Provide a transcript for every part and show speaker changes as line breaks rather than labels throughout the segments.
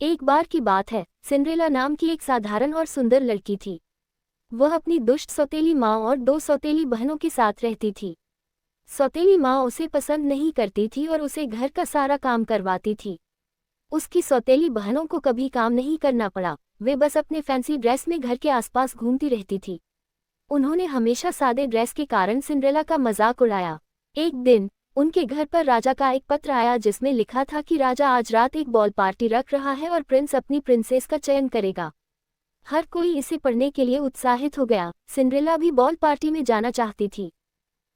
एक बार की बात है, सिंड्रेला नाम की एक साधारण और सुंदर लड़की थी। वह अपनी दुष्ट सौतेली माँ और दो सौतेली बहनों के साथ रहती थी। सौतेली माँ उसे पसंद नहीं करती थी और उसे घर का सारा काम करवाती थी। उसकी सौतेली बहनों को कभी काम नहीं करना पड़ा, वे बस अपने फैंसी ड्रेस में घर के आसपास घूमती रहती थी। उन्होंने हमेशा सादे ड्रेस के कारण सिंड्रेला का मजाक उड़ाया। एक दिन उनके घर पर राजा का एक पत्र आया जिसमें लिखा था कि राजा आज रात एक बॉल पार्टी रख रहा है और प्रिंस अपनी प्रिंसेस का चयन करेगा। हर कोई इसे पढ़ने के लिए उत्साहित हो गया। सिंड्रेला भी बॉल पार्टी में जाना चाहती थी।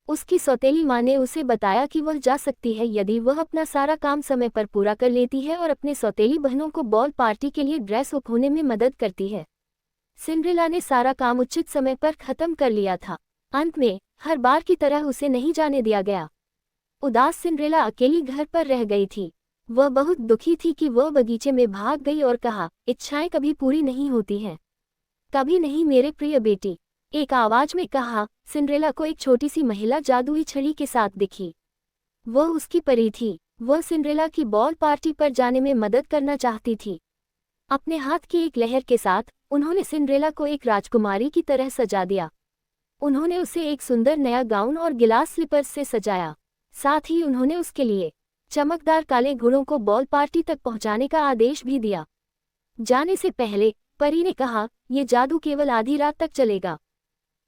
उसकी सौतेली माँ ने उसे बताया कि वह जा सकती है यदि वह अपना सारा काम समय पर पूरा कर लेती है और अपने सौतेली बहनों को बॉल पार्टी के लिए ड्रेस होने में मदद करती है। सिंड्रेला ने सारा काम उचित समय पर खत्म कर लिया था। अंत में हर बार की तरह उसे नहीं जाने दिया गया। उदास सिंड्रेला अकेली घर पर रह गई थी। वह बहुत दुखी थी कि वह बगीचे में भाग गई और कहा, इच्छाएं कभी पूरी नहीं होती हैं। कभी नहीं मेरे प्रिय बेटी, एक आवाज में कहा। सिंड्रेला को एक छोटी सी महिला जादुई छड़ी के साथ दिखी। वह उसकी परी थी। वह सिंड्रेला की बॉल पार्टी पर जाने में मदद करना चाहती थी। अपने हाथ की एक लहर के साथ उन्होंने सिंड्रेला को एक राजकुमारी की तरह सजा दिया। उन्होंने उसे एक सुंदर नया गाउन और गिलास स्लीपर्स से सजाया। साथ ही उन्होंने उसके लिए चमकदार काले घोड़ों को बॉल पार्टी तक पहुंचाने का आदेश भी दिया। जाने से पहले परी ने कहा, यह जादू केवल आधी रात तक चलेगा।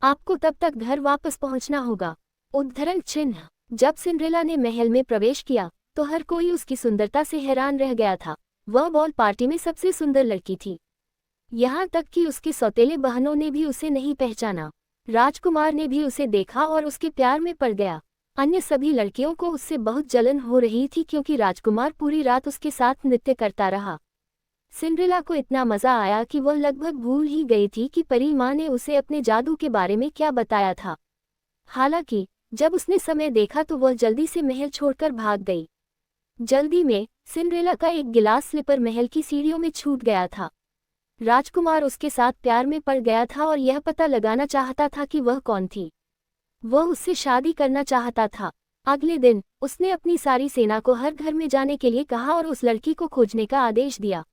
आपको तब तक घर वापस पहुंचना होगा। उद्धरण चिन्ह। जब सिंड्रेला ने महल में प्रवेश किया तो हर कोई उसकी सुंदरता से हैरान रह गया था। वह बॉल पार्टी में सबसे सुंदर लड़की थी। यहाँ तक कि उसके सौतेले बहनों ने भी उसे नहीं पहचाना। राजकुमार ने भी उसे देखा और उसके प्यार में पड़ गया। अन्य सभी लड़कियों को उससे बहुत जलन हो रही थी क्योंकि राजकुमार पूरी रात उसके साथ नृत्य करता रहा। सिंड्रेला को इतना मजा आया कि वह लगभग भूल ही गई थी कि परी माँ ने उसे अपने जादू के बारे में क्या बताया था। हालांकि जब उसने समय देखा तो वह जल्दी से महल छोड़कर भाग गई। जल्दी में सिंड्रेला का एक गिलास स्लीपर महल की सीढ़ियों में छूट गया था। राजकुमार उसके साथ प्यार में पड़ गया था और यह पता लगाना चाहता था कि वह कौन थी। वह उससे शादी करना चाहता था। अगले दिन उसने अपनी सारी सेना को हर घर में जाने के लिए कहा और उस लड़की को खोजने का आदेश दिया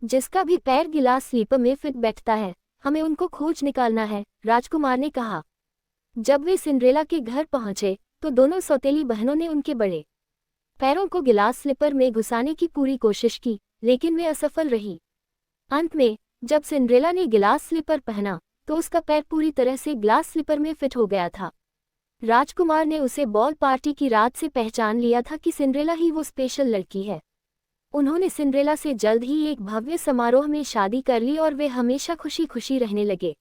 जिसका भी पैर गिलास स्लीपर में फिट बैठता है। हमें उनको खोज निकालना है, राजकुमार ने कहा। जब वे सिंड्रेला के घर पहुंचे तो दोनों सौतेली बहनों ने उनके बड़े पैरों को गिलास स्लीपर में घुसाने की पूरी कोशिश की, लेकिन वे असफल रही। अंत में जब सिंड्रेला ने गिलास स्लीपर पहना तो उसका पैर पूरी तरह से ग्लास स्लीपर में फिट हो गया था। राजकुमार ने उसे बॉल पार्टी की रात से पहचान लिया था कि सिंड्रेला ही वो स्पेशल लड़की है। उन्होंने सिंड्रेला से जल्द ही एक भव्य समारोह में शादी कर ली और वे हमेशा खुशी खुशी रहने लगे।